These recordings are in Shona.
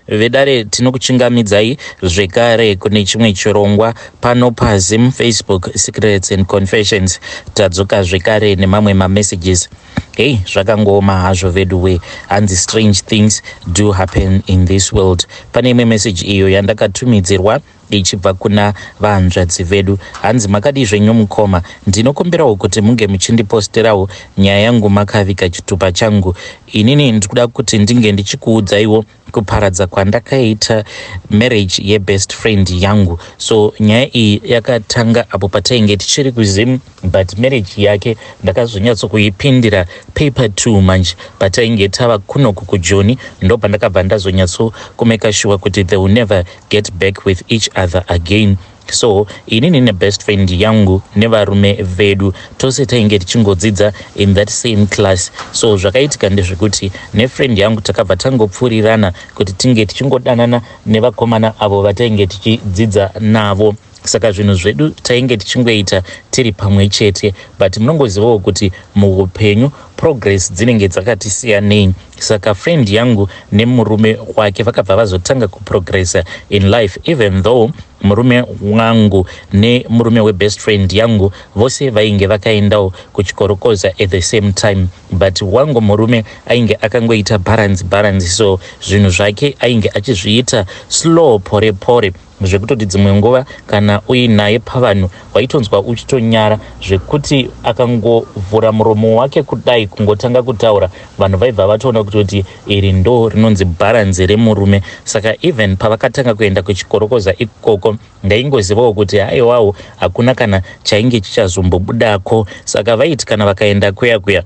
vedare tinokuchingamidzai zvekare kune chimwe chirongwa pano paZim Facebook Secrets and Confessions. Tadzoka zvekare nemamwe messages. Hey, zvakangoma hazvo veduwe, and the strange things do happen in this world. Pane imwe message iyo yandakatumidzirwa ichibva kuna vahanzvadzi vedu. Hanzi makadi zvenyu mukoma, ndinokumbirawo kuti munge muchindiposterawo nyaya yangu makavika chitupa changu. Inini ndikuda kuti ndinge ndichikuudzaiwo kuparadza kwandakaita marriage ye-best friend yangu. So nyaya iyi yakatanga apo patainge tichiri kuZim, but marriage yake ndakazonyatsokuipindira paper 2 manje patainge tava kunoku kuJoni, ndo pandakabva ndazonyatso kumeka sure kuti they will never get back with each other again. So inini nebest friend yangu nevarume vedu tose tainge tichingodzidza in that same class. So zvakaitika ndezvekuti nefriend yangu takabva tangopfurirana kuti tinge tichingodanana nevakomana avo vatainge tichidzidza navo. Saka zvinhu zvedu tainge tichingoita tiri pamwe chete, but munongozivawo kuti muupenyu progress dzinenge dzakatisiyanei. Saka friend yangu nemurume wake vakabva vazotanga kuprogressa in life, even though murume wangu nemurume webest friend yangu vose vainge vakaendawo kuchikorokoza at the same time, but wangu murume ainge akangoita balance, so zvinhu zvake ainge achizviita slow pore pore, zvekutoti dzimwe nguva kana uinaye pavanhu waitonzwa uchitonyara, zvekuti akangovhura muromo wake kudai kungotanga kutaura vanhu vaibva vatoona kuti iri ndo rinonzi balance remurume. Saka even pavakatanga kuenda kuchikorokoza ikoko ndaingozivawo kuti haiwawo hakuna kana chainge chichazombobudako. Saka vaiti kana vakaenda kuya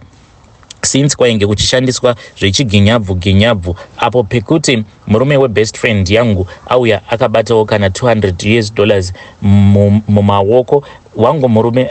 since kwainge kuchishandiswa zvechiginyabvu apo pekuti murume webest friend yangu auya akabatawo kana $200 mumaoko, wangu murume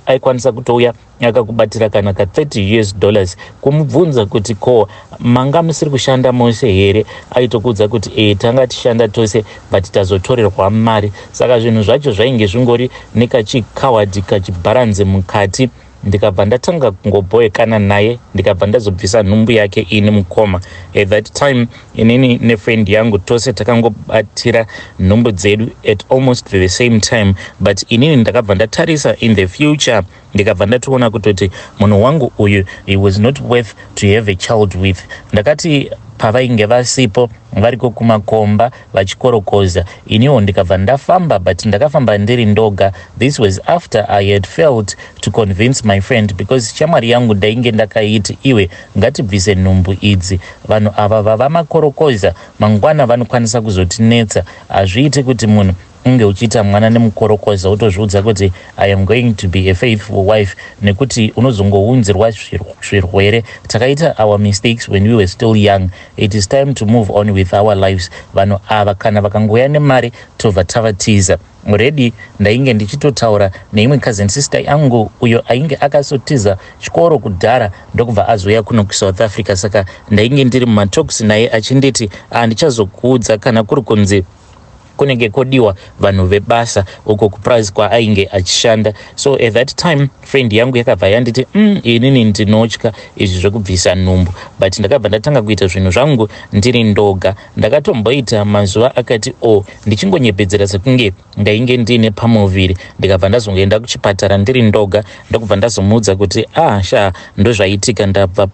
aikwanisa kutouya akakubatira kana $30 kumubvunza kuti ko manga musiri kushanda mose here, aitokudza kuti tanga tishanda tose but tazotorerwa mari. Saka zvinhu zvacho zvainge zvingori nekachikawadi kachibaranze mukati. Ndikabva ndatanga kungoboekana naye, ndikabva ndazobvisa nhumbu yake ini mukoma. At that time inini nefriend yangu tose takangobatira nhumbu dzedu at almost the same time, but inini ndakabva ndatarisa in the future, ndikabva ndatoona kutoti munhu wangu uyu he was not worth to have a child with. Ndakati pavainge vasipo variko kumakomba vachikorokoza, iniwo ndikabva ndafamba, but ndakafamba ndiri ndoga. This was after I had failed to convince my friend, because shamwari yangu ndainge ndakaiti iwe ngatibvise nhumbu idzi, vanhu ava vavamakorokoza mangwana vanokwanisa kuzotinetsa. Hazviiti kuti munhu unge uchiita mwana nemukorokoza utozviudza kuti I am going to be a faithful wife, nekuti unozongounzirwa zvirwere. Takaita our mistakes when we were still young. It is time to move on with our lives. Vanhu ava kana vakangoya nemari tobva tavatiza. Already ndainge ndichitotaura neimwe cousin sister yangu uyo ainge akasotiza chikoro kudhara ndokubva azoya kuno kuSouth Africa. Saka ndainge ndiri mumatalks naye achinditi ndichazokuudza kana kuri kunzi kunenge kodiwa vanhu vebasa uko kuprice kwa ainge achishanda. So at that time friend yangu yakabva yanditi inini ndinotya izvi zvekubvisa nhumbu, but ndakabva ndatanga kuita zvinhu zvangu ndiri ndoga. Ndakatomboita mazuva akati ndichingonyepedzera sekunge ndainge ndine pamuviri, ndikabva ndazongoenda kuchipatara ndiri ndoga, ndokubva ndazomuudza kuti ndozvaitika, ndabva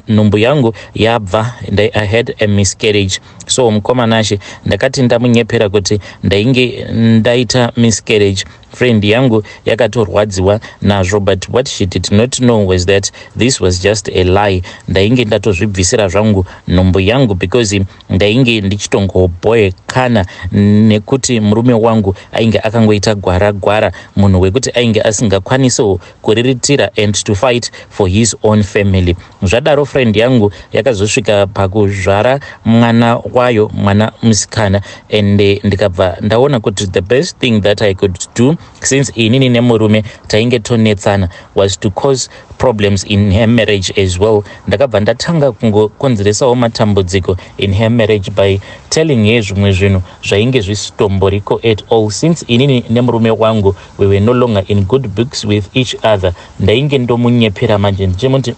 nhumbu yangu yabva, I had a miscarriage. So mukomanashe ndakati ndamunyepera kuti ndainge ndaita miscarriage. Friend yangu yakatorwadziwa nazvo, but what she did not know was that this was just a lie. Ndainge ndatozvibvisira zvangu nhumbu yangu because ndainge ndichitongoboekana nekuti murume wangu ainge akangoita gwara, munhu wekuti ainge asingakwanisewo kuriritira and to fight for his own family. Zvadaro friend yangu yakazosvika pakuzvara mwana wayo, mwana musikana, and ndikabva ndaona kuti the best thing that I could do since inini nemurume tainge tonetsana was to cause problems in her marriage as well. Ndakabva ndatanga kungokonzeresawo matambudziko in her marriage by telling her zvimwe zvinhu zvainge zvisitomboriko at all. Since inini nemurume wangu we were no longer in good books with each other, ndainge ndomunyepera manje ndichimuti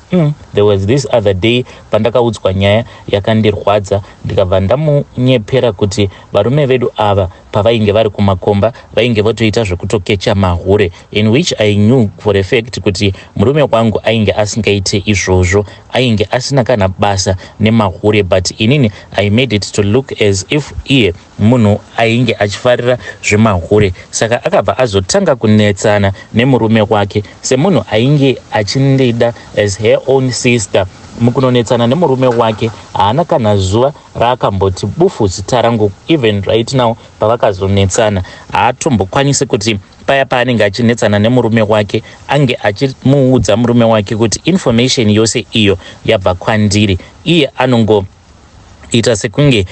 there was this other day pandakaudzwa nyaya yakandirwadza, ndikabva ndamunyepera kuti varume vedu ava pavainge vari kumakomba vainge votoita zvekutokecha mahure, in which I knew for a fact kuti murume wangu ainge asingaite izvozvo, ainge asina kana basa nemahure, but inini I made it to look as if iye munhu ainge achifarira zvemahure. Saka akabva azotanga kunetsana nemurume wake semunhu ainge achindida as her own sister. Mukunonetsana nemurume wake haana kana zuva raakamboti bufu zita rangu. Even right now pavakazonetsana haatombokwanisi kuti paya paanenge achinetsana nemurume wake ange achimuudza murume wake kuti information yose iyo yabva kwandiri. Iye anongoita sekunge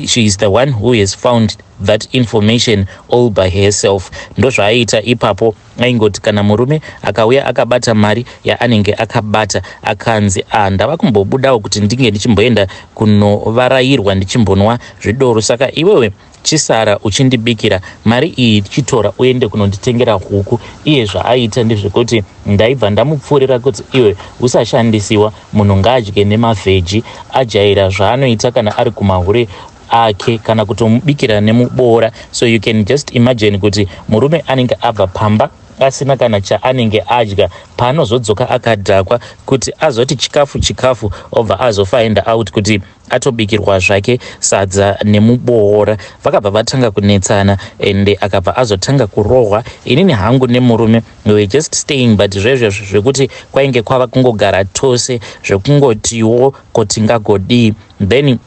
she is the one who has found that information all by herself. Ndo zvaaita ipapo. Aingoti kana murume akauya akabata mari yaanenge akabata akanzi ndava kumbobudawo kuti ndinge ndichimboenda kunovarayirwa ndichimbonwa zvidoro, saka iwewe chisara uchindibikira mari iyi chitora uende kunonditengera huku. Iye zvaaita ndezvekuti ndaibva ndamupfuurira kuti iwe usashandisiwa, munhu ngaadye nemavheji, ajaira zvaanoita kana ari kumahure ake kana kutomubikira nemuboora. So you can just imagine kuti murume anenge abva pamba asina kana chaanenge adya, paanozodzoka akadhakwa kuti azoti chikafu obva azofind out kuti atobikirwa zvake sadza nemuboora. Vakabva vatanga kunetsana ende akabva azotanga kurohwa. Inini hangu nemurume we were just staying, but zvezvo zvekuti kwainge kwava kungogara tose zvekungotiwo kuti ngagodii. Then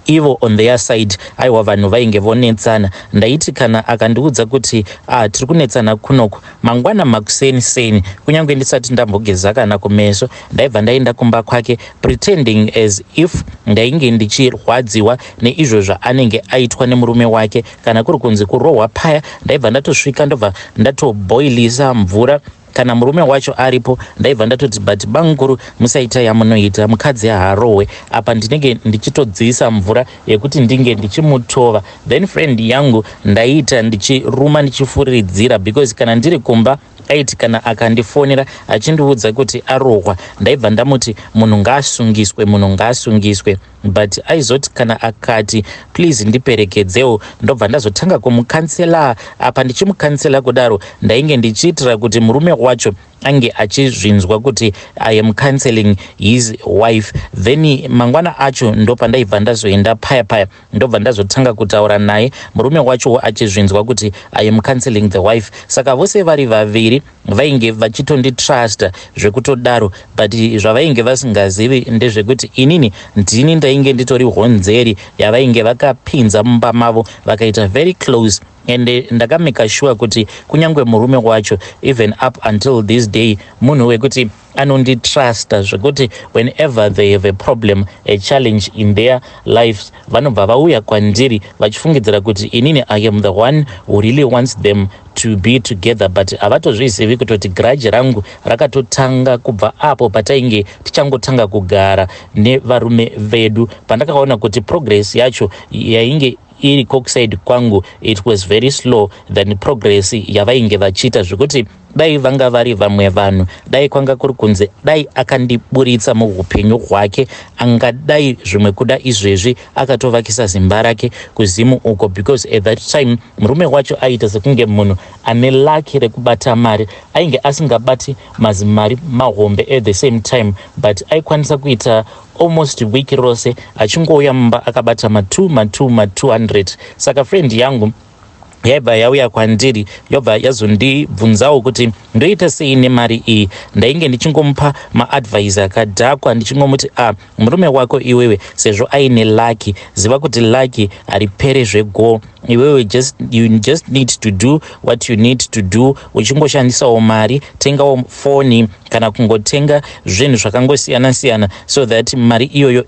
ivo on their side aiwa vanhu vainge vonetsana. Ndaiti kana akandiudza kuti tiri kunetsana kunoku, mangwana makuseni kunyange ndisati ndambogeza kana kumeso, ndaibva ndaenda kumba kwake pretending as if ndainge ndichirwadziwa neizvo zvaanenge aitwa nemurume wake. Kana kuri kunzi kurohwa paya, ndaibva ndatosvika ndobva ndatoboilisa mvura. Kana murume wacho aripo ndaibva ndatoti but banguru musaita yamunoita, mukadzi harohwe apa ndinenge ndichitodzisa mvura yekuti ndinge ndichimutova. Then friend yangu ndaita ndichiruma ndichifuridzira because kana ndiri kumba aiti kana akandifonera achindiudza kuti arohwa ndaibva ndamuti munhu ngaasungiswe, but aizoti kana akati please ndiperekedzewo ndobva ndazotanga kumukansela. Apa ndichimukansela kudaro ndainge ndichiitira kuti murume wacho ange achizvinzwa kuti I am cancelling his wife. Then mangwana acho ndopa ndaibva ndazoenda paya ndobva ndazotanga kutaura naye murume wacho achizvinzwa kuti I am cancelling the wife. Saka vose vari vaviri vainge vachitonditrasta zvekutodaro, but zvavainge vasingazivi ndezvekuti inini ndini ndainge nditori honzeri yavainge vakapinza mumba mavo vakaita very close. And ndakameka sure kuti kunyange murume wacho even up until this day munhu wekuti anonditrasta zvekuti whenever they have a problem, a challenge in their lives, vanobva vauya kwandiri vachifungidzira kuti inini I am the one who really wants them to be together, but havatozvizivi kutoti garaji rangu rakatotanga kubva apo patainge tichangotanga kugara nevarume vedu. Pandakaona kuti progress yacho yainge iri coxside kwangu, it was very slow than progress yavainge vachiita, zvekuti dai vanga vari vamwe vanhu, dai kwanga kuri kunze, dai akandiburitsa muupenyu hwake, angadai zvimwe kuda izvezvi akatovakisa zimba rake kuzimu uko, because at that time murume wacho aita sekunge munhu ane laki rekubata mari, ainge asingabati mazimari mahombe at the same time, but aikwanisa kuita almost wiki rose achingouya mumba akabata ma 200. Saka friend yangu yaibva yauya kwandiri yobva yazondibvunzawo kuti ndoita sei nemari iyi. Ndainge ndichingomupa maadvice akadhakwa ndichingomuti murume wako iwewe sezvo aine laki, ziva kuti laki haripere zvego. Iwewe you just need to do what you need to do. Uchingoshandisawo mari, tengawo foni kana kungotenga zvinhu zvakangosiyana siyana so that mari iyoyo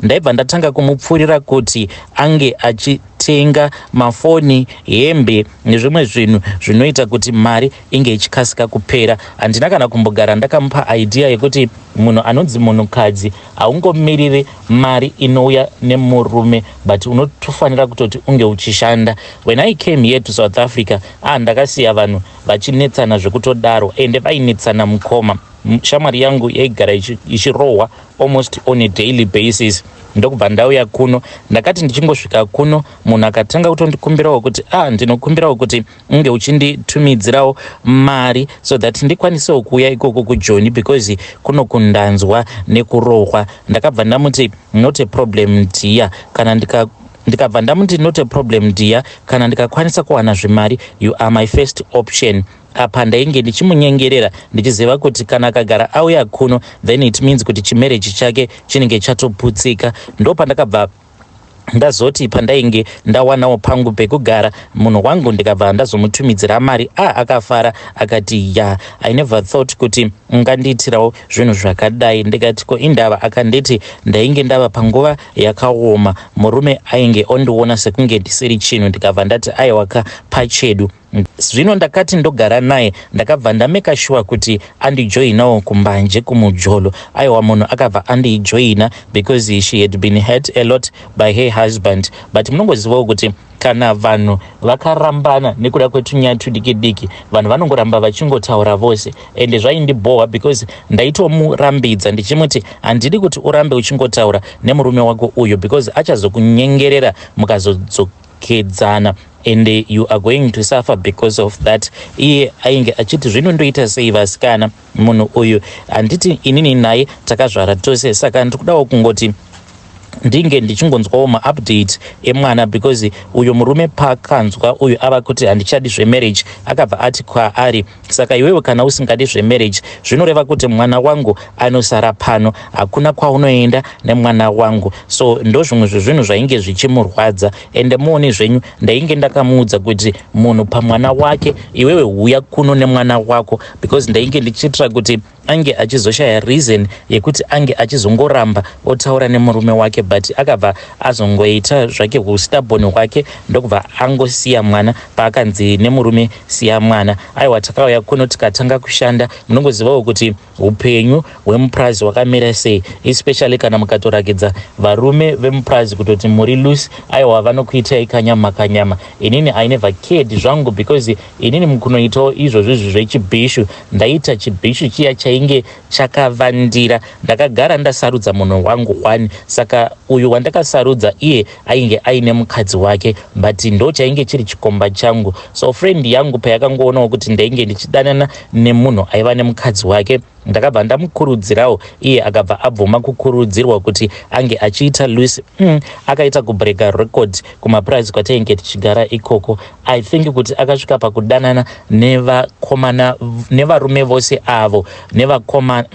ndaibva ndatanga kumupfurira kuti ange achitenga mafoni, hembe nezvimwe zvinhu zvinoita kuti mari inge ichikasika kupera. Handina kana kumbogara ndakamupa idea yekuti munhu anonzi munhukadzi haungomiriri mari inouya nemurume, but unotofanira kutoti unge uchishanda. When I came here to South Africa, ndakasiya vanhu vachinetsana zvekutodaro, ende vainetsana mukoma. Shamwari yangu yaigara ichirohwa almost on a daily basis. Ndokubva ndauya kuno, ndakati ndichingosvika kuno munhu akatanga kutondikumbirawo kuti ndinokumbirawo kuti unge uchinditumidzirawo mari so that ndikwanisewo kuuya ikoko kuJoni because kuno kundanzwa nekurohwa. Ndakabva ndamuti not a problem dear, kana ndikabva ndamuti not a problem dear, kana ndikakwanisa kuwana zvimari, you are my first option. Apa ndainge ndichimunyengerera ndichiziva kuti kana akagara auya kuno then it means kuti chimarriage chake chinenge chatoputsika. Ndo pandakabva ndazoti pandainge ndawanawo pangu pekugara munhu wangu ndikabva ndazomutumidzira mari akafara akati I never thought kuti ungandiitirawo zvinhu zvakadai. Ndikati ko indava? Akanditi ndainge ndava panguva yakaoma, murume ainge ondiona sekunge ndisiri chinhu. Ndikabva ndati aiwaka pachedu. Zvino ndakati ndogara naye ndakabva ndameka sure kuti andijoinawo kumbanje kumujolo. Aiwa munhu akabva andijoina because she had been hurt a lot by her husband. But munongozivawo kuti kana vanhu vakarambana nekuda kwetunyaya tudiki diki, vanhu vanongoramba vachingotaura vose, ende zvaindibhowa because ndaitomurambidza ndichimuti handidi kuti urambe uchingotaura nemurume wako uyu because achazokunyengerera mukazodzokedzana and you are going to suffer because of that. Iye ainge achiti zvinondoita sei vasikana, munhu uyu handiti inini naye takazvara tose, saka ndikudawo kungoti ndinge ndichingonzwawo maupdate emwana because uyo murume pakanzwa uyu ava kuti handichadi zvemarriage akabva ati kwaari, saka iwewe kana usingadi zvemarriage zvinoreva kuti mwana wangu anosara pano, hakuna kwaunoenda nemwana wangu. So ndo zvimwe zvezvinhu zvainge zvichimurwadza, ende muone zvenyu ndainge ndakamuudza kuti munhu pamwana wake iwewe huya kuno nemwana wako because ndainge ndichitira kuti ange achizoshaya reason yekuti ange achizongoramba otaura nemurume wake, but akabva azongoita zvake hustubborn hwake ndokubva angosiya mwana paakanzi nemurume siya mwana. Aiwa takauya kuno tikatanga kushanda. Munongozivawo kuti upenyu hwemupurazi hwakamira sei, especially kana mukatorakidza varume vemupurazi kutoti muri loose. Aiwa vanokuitai kanyama kanyama. Inini I never cared zvangu because inini mukunoitawo izvozvo zvechibhishu ndaita chibhishu chiya chainge chakavandira. Ndakagara ndasarudza munhu wangu one, saka uyu wandakasarudza iye ainge aine mukadzi wake, but ndo chainge chiri chikomba changu. So friend yangu payakangoonawo kuti ndainge ndichidanana nemunhu aiva nemukadzi wake, ndakabva ndamukurudzirawo, iye akabva abvuma kukurudzirwa kuti ange achiita loose. Akaita kubreka record kumapurazi kwatainge tichigara ikoko. I think kuti akasvika pakudanana nevarume vose avo nevakomana.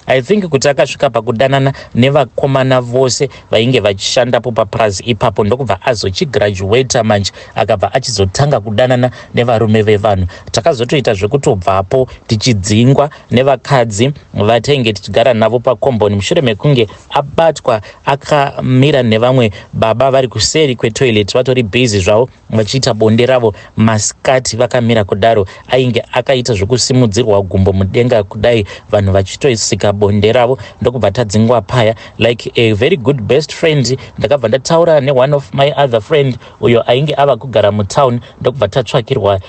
I think kuti akasvika pakudanana nevakomana vose vainge vachishandapo papurazi ipapo, ndokubva azochigraduata manje akabva achizotanga kudanana nevarume vevanhu. Takazotoita zvekutobvapo tichidzingwa nevakadzi vatainge tichigara navo pakomboni mushure mekunge abatwa akamira nevamwe baba vari kuseri kwetoilet vatori busy zvavo vachiita bonde ravo masikati vakamira kudaro. Ainge akaita zvekusimudzirwa gumbo mudenga kudai vanhu vachitoisika bonde ravo, ndokubva tadzingwa paya like a very good best friend. Ndakabva ndataura one of my other friend uyo ainge ava kugara mutown, ndokubva tatsvakirwa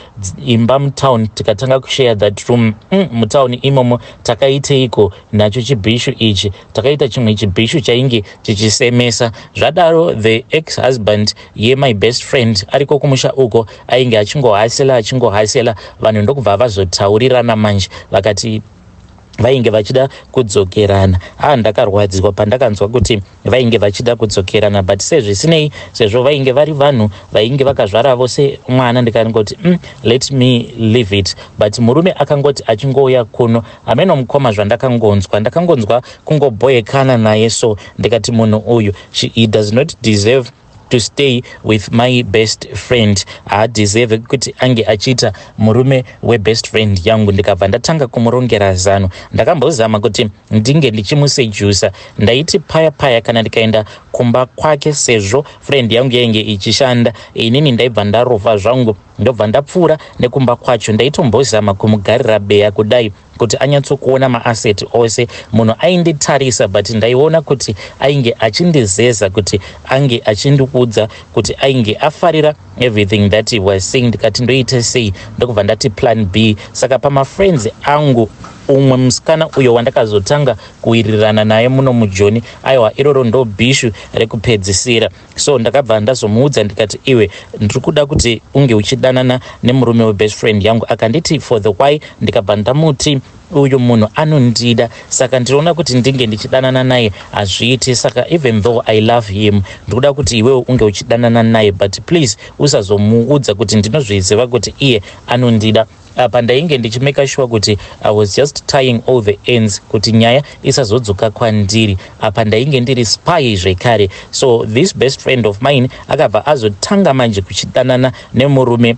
imba mutown tikatanga kushare that room. Mutown imomo takaiteiko nacho chibhishu ichi, takaita chimwe chibhishu chainge chichisemesa zvadaro. The ex husband ye my best friend ariko kumusha uko ainge achingohasela vanhu, ndokubva vazotaurirana manje vakati vainge vachida kudzokerana. Ndakarwadziwa pandakanzwa kuti vainge vachida kudzokerana, but sezvisinei sezvo vainge vari vanhu vainge vakazvara vose mwana, ndikangoti let me leave it. But murume akangoti achingouya kuno ameno mukoma ndakangonzwa kungobhoyekana naye, so ndikati munhu uyu he does not deserve to stay with my best friend. Deserve kuti ange achita murume best friend yangu. Ndikabva ndatanga kumurongera zano. Ndakambozama kuti ndinge ndichimusejusa. Ndaiti paya kana ndikaenda kumba kwake sezvo friend yangu yainge ichishanda. Inini ndaibva ndarova zvangu ndobva ndapfuura nekumba kwacho. Ndaitombozama kumugarira beya kudai kuti anyatsokuona maasset ose. Munhu ainditarisa but ndaiona kuti ainge achindizeza kuti ange achindikudza kuti ainge afarira everything that he was saying. Ndikati ndoita sei? Ndokubva ndati plan B. Saka pamafriends angu umwe musikana uyo wandakazotanga kuwirirana naye muno mujoni, aiwa iroro ndo bishu rekupedzisira. So ndakabva ndazomuudza ndikati iwe ndiri kuda kuti unge uchidanana nemurume best friend yangu. Akanditi for the why. Ndikabva ndamuti uyu munhu anondida, saka ndinoona kuti ndinge ndichidanana naye hazviiti. Saka even though I love him, ndikuda kuti iwewe unge uchidanana naye, but please usazomuudza kuti ndinozviziva kuti iye anondida. Apa ndainge ndichimeka sure kuti I was just tying all the ends kuti nyaya isazodzoka kwandiri. Apa ndainge ndiri spy zvekare. So this best friend of mine akabva azotanga manje kuchidanana nemurume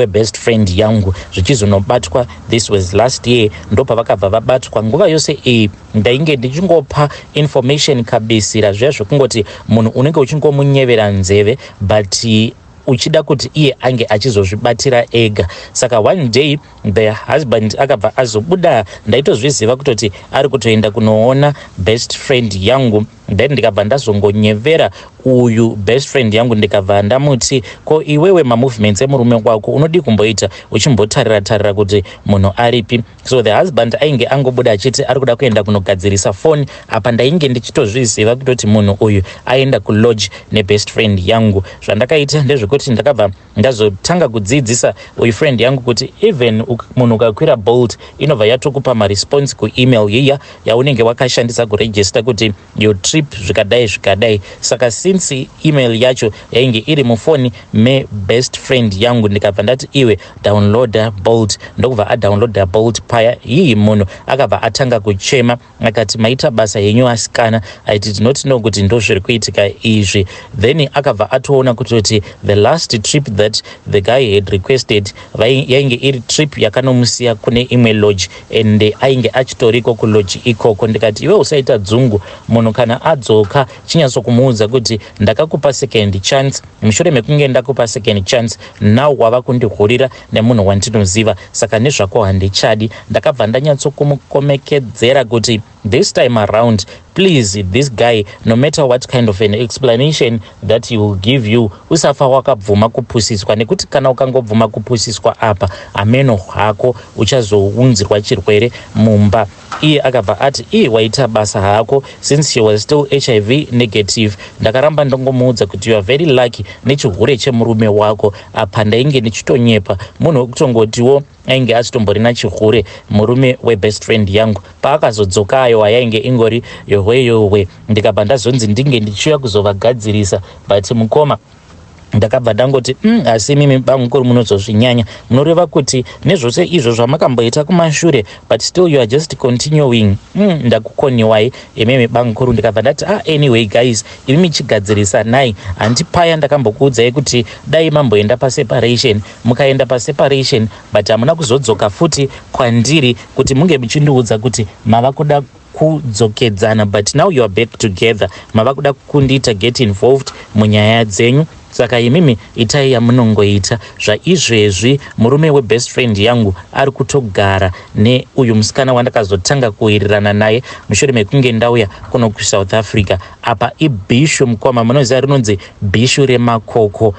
best friend yangu zvichizonobatwa. This was last year ndopa vakabva vabatwa. Nguva yose iyi ndainge ndichingopa information kabisira zviya zvekungoti munhu unenge uchingomunyevera nzeve but uchida kuti iye ange achizozvibatira ega. Saka one day the husband akabva azobuda. Ndaitozviziva kutoti ari kutoenda kunoona best friend yangu. Then ndikabva ndazongonyevera uyu best friend yangu ndikabva ndamuti ko iwewe mamovements emurume wako unodi kumboita uchimbotarira kuti munhu aripi. So the husband ainge angobuda achiti ari kuda kuenda kunogadzirisa phone. Apa ndainge ndichitozviziva kutoti munhu uyu aenda kulodge nebest friend yangu. Zvandakaita ndezvekuti ndakabva ndazotanga kudzidzisa uyu friend yangu kuti even munhu ukakwira Bolt inobva yatokupa maresponse kuemail iya yaunenge wakashandisa kuregister kuti your trip zvikadai. Saka since email yacho yainge iri mufoni best friend yangu, ndikabva ndati iwe downloada Bolt. Ndokubva adownloada Bolt paya. Iyi munhu akabva atanga kuchema akati maita basa yenyu asikana. I did not know kuti ndo zviri kuitika izvi. Then akabva atoona kuti the last trip that the guy had requested yainge iri trip yakanomusiya kune imwe lodge and ainge achitoriko kulodge ikoko. Ndikati iwe usaita dzungu, munhu kana adzoka chinyatsomuudza kuti ndakakupa second chance. Mushure mekunge ndakupa second chance now wava kundihurira nemunhu wandinoziva, saka nezvako handichadi. Ndakabva ndanyatsokumkomekedzera kuti this time around please this guy no matter what kind of an explanation that he will give you usafa wakabvuma kupusiswa, nekuti kana ukangobvuma kupusiswa apa ameno hako uchazounzirwa chirwere mumba. Iye akabva ati waita basa hako since she was still HIV negative. Ndakaramba ndongomuudza kuti you are very lucky nechihure chemurume wako. Apa ndainge ndichitonyepa. Munhu wekutongotiwo ainge achitomborina chihure murume best friend yangu. Paakazodzoka ayo yainge ingori yohwe. Ndikabva ndazonzi ndinge ndichiuya kuzovagadzirisa but mukoma ndakabva ndangoti asi mimi bamukuru munozozvinyanya. Munoreva kuti nezvose izvo zvamakamboita kumashure but still you are just continuing. Ndakukoniwai imimi bamukuru. Ndikabva ndati anyway guys, imi michigadzirisa nai handi paya ndakambokuudzai kuti dai mamboenda paseparation. Mukaenda paseparation but hamuna kuzodzoka futi kwandiri kuti munge muchindiudza kuti mava kuda kudzokedzana but now you are back together. Mava kuda kundiita get involved munyaya dzenyu. Saka imimi itai yamunongoita. Zvaizvezvi murume best friend yangu ari kutogara neuyu musikana wandakazotanga kuwirirana naye mushure mekunge ndauya kuno kuSouth Africa. Apa ibhishu mukoma, munoziva rinonzi bhishu remakoko.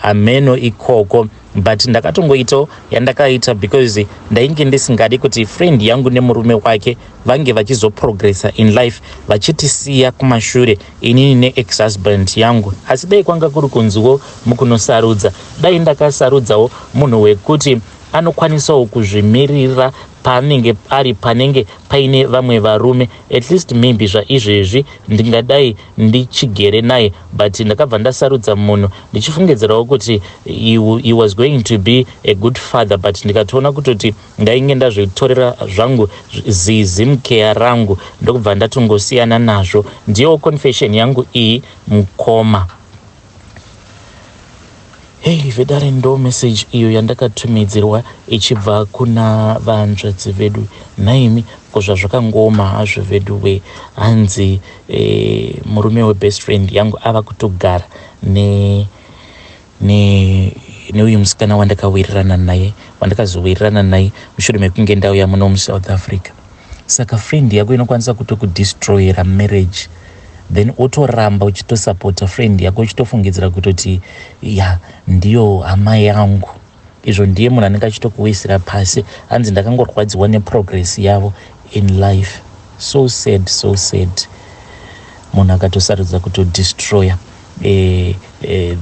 Ameno ikoko. But ndakatongoitawo yandakaita because ndainge ndisingadi kuti friend yangu nemurume wake vange vachizoprogressa in life vachitisiya kumashure inini neex-husband yangu. Asi dai kwanga kuri kunziwo mukunosarudza, dai ndakasarudzawo munhu wekuti anokwanisawo kuzvimirira panenge ari panenge paine vamwe varume. At least maybe zvaizvezvi ndingadai ndichigere naye but ndakabva ndasarudza munhu ndichifungidzirawo kuti he was going to be a good father but ndikatoona kutoti ndainge ndazvitorera zvangu zimkeya rangu ndokubva ndatongosiyana nazvo. Ndiyo confession yangu iyi mukoma. Hey, vedare ndo message iyo yandakatumidzirwa ichibva kuna vahanzvadzi vedu. Naimi kozva zvakangoma hazvo vedu we hanzi murume webest friend yangu ava kutogara neuyu musikana wandakazowirirana naye mushure mekunge ndauya muno muSouth Africa. Saka friend yako inokwanisa kutokudestroyera marriage, then otoramba uchitosapota friend yako uchitofungidzira kutoti ndiyo hama yangu. Izvo ndiye munhu anenge achitokuwisira pasi. Hanzi ndakangorwadziwa neprogress yavo in life. So sad. Munhu akatosarudza kutodestroya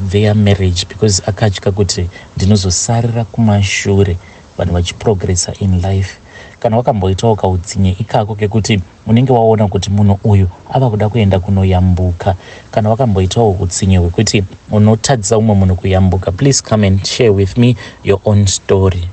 their marriage because akatya kuti ndinozosarira kumashure vanhu vachiprogressa in life. Kana wakamboitawo kautsinye ikako kekuti unenge waona kuti munhu uyu ava kuda kuenda kunoyambuka, kana wakamboitawo utsinye hwekuti unotadzisa umwe munhu kuyambuka, please come and share with me your own story.